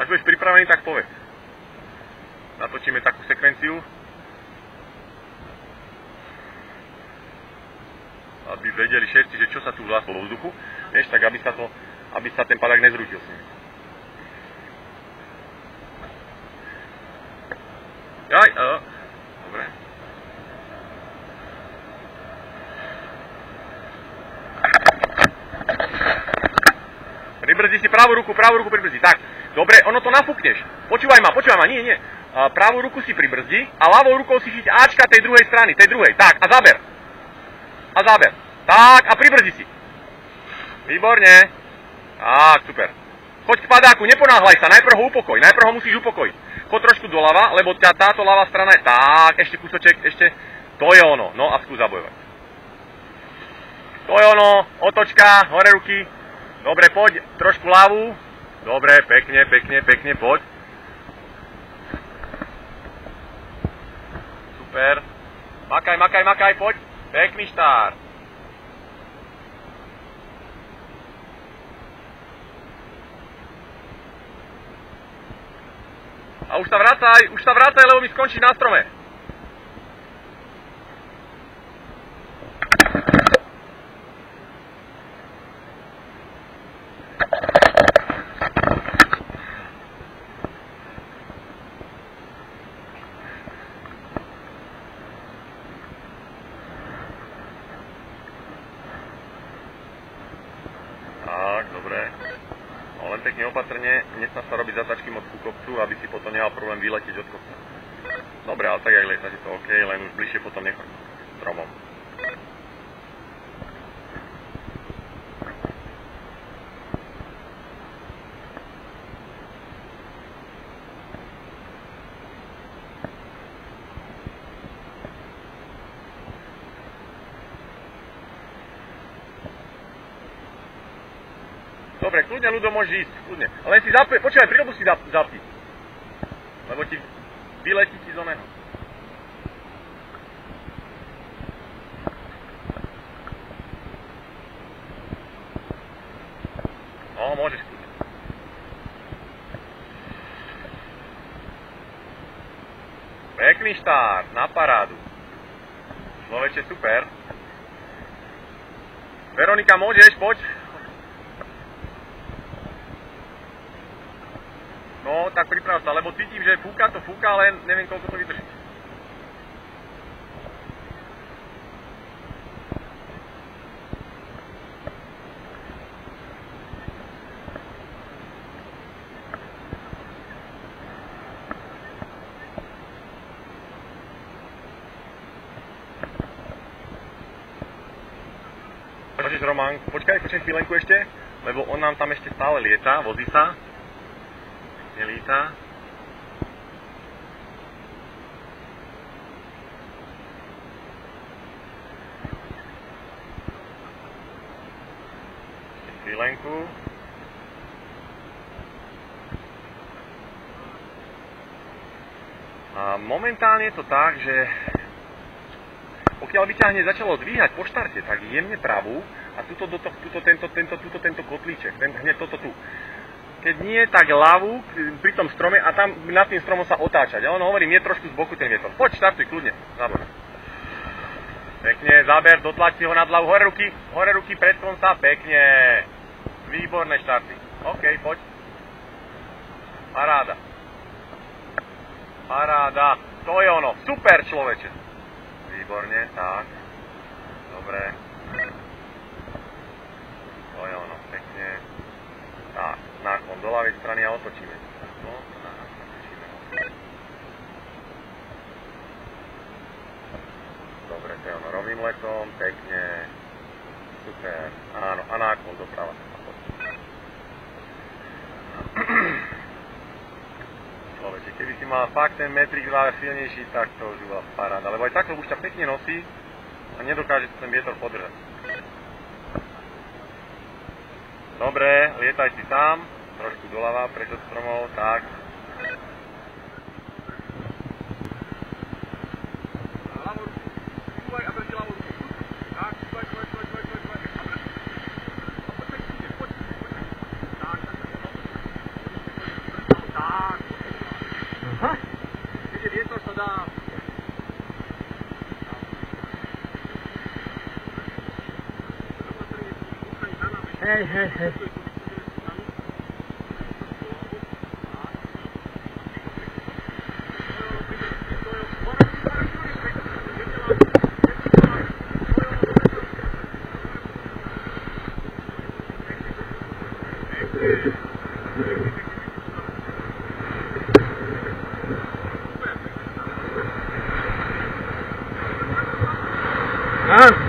Až budeš pripravený, tak povedz. Natočíme takú sekvenciu. Aby vedeli všetci, že čo sa tu vlastne vo vzduchu. Vieš, tak aby sa ten padák nezrútil s nimi. Dobre. Pribrzdi si pravú ruku pribrzdi. Tak, dobre, ono to nafúkneš. Počúvaj ma, nie. Pravú ruku si pribrzdi a ľavou rukou si šiť Ačka tej druhej strany, Tak, a záber. Tak, a pribrzdi si. Výborne. Tak, super. Choď k padáku, neponáhľaj sa, najprv ho upokoj, najprv ho musíš upokojiť. Choď trošku doľava, lebo táto ľavá strana je... Tak, ešte kúsoček, ešte. To je ono, no a skús zabojovať. To je ono, otočka, hore ruky. Dobre, poď, trošku ľavú. Dobre, pekne, poď. Super. Makaj, poď. Pekný štart. A už sa vracaj, lebo mi skončí na strome. Tak, dobre. No len pekne opatrne, nesnaž sa robiť zatačky moc ku kopcu, aby si potom nemal problém vyletieť od kopca. Dobre, ale tak aj lietaš, je to OK, len už bližšie potom nechoď stromom. Dobre, kľudne, ľudo, môžeš ísť, kľudne. Len si zapni, počúvaj, prírobu si zapni. Lebo ti vyletí ti z oného. No, môžeš kľudne. Pekný štart, na parádu. Človeče, super. Veronika, môžeš, poď. No, tak priprav sa, lebo cítim, že fúka, ale neviem, koľko to vydrží. Počkaj, Roman, počkaj chvíľenku ešte, lebo on nám tam ešte stále lieta, vozí sa. Nelíta. Chvíľenku. A momentálne je to tak, že pokiaľ by ťa hneď začalo dvíhať po štarte, tak jemne pravú a tento kotlíček, hneď toto tu. Keď nie, tak ľavú pri tom strome a tam nad tým stromom sa otáčať. A on hovorí, nie trošku z boku ten vietor. Poď, štartuj, kľudne. Zábor. Pekne, záber, dotlač si ho nad hlavu. Hore ruky, pred konca, pekne. Výborné štarty. OK, poď. Paráda. To je ono. Super, človeče. Výborne, tak. Dobre. To je ono, pekne. Tak, náklon do ľavej strany a otočíme. No, otočíme. Dobre, to je ono, rovným letom, pekne. Super, áno, a náklon doprava. Človeče, keby si mal fakt ten metrik silnejší, tak to už bola paráda. Lebo aj takto už ťa pekne nosí a nedokáže ten vietor podržať. Dobre, lietaj si sám, trošku doľava, preč od stromov, tak. Ľavú ruku, skúvaj a drží ľavú ruku. Tak, skúvaj. A poď. Tak. Aha. Keďže vietor sa dá... Hej. Ah.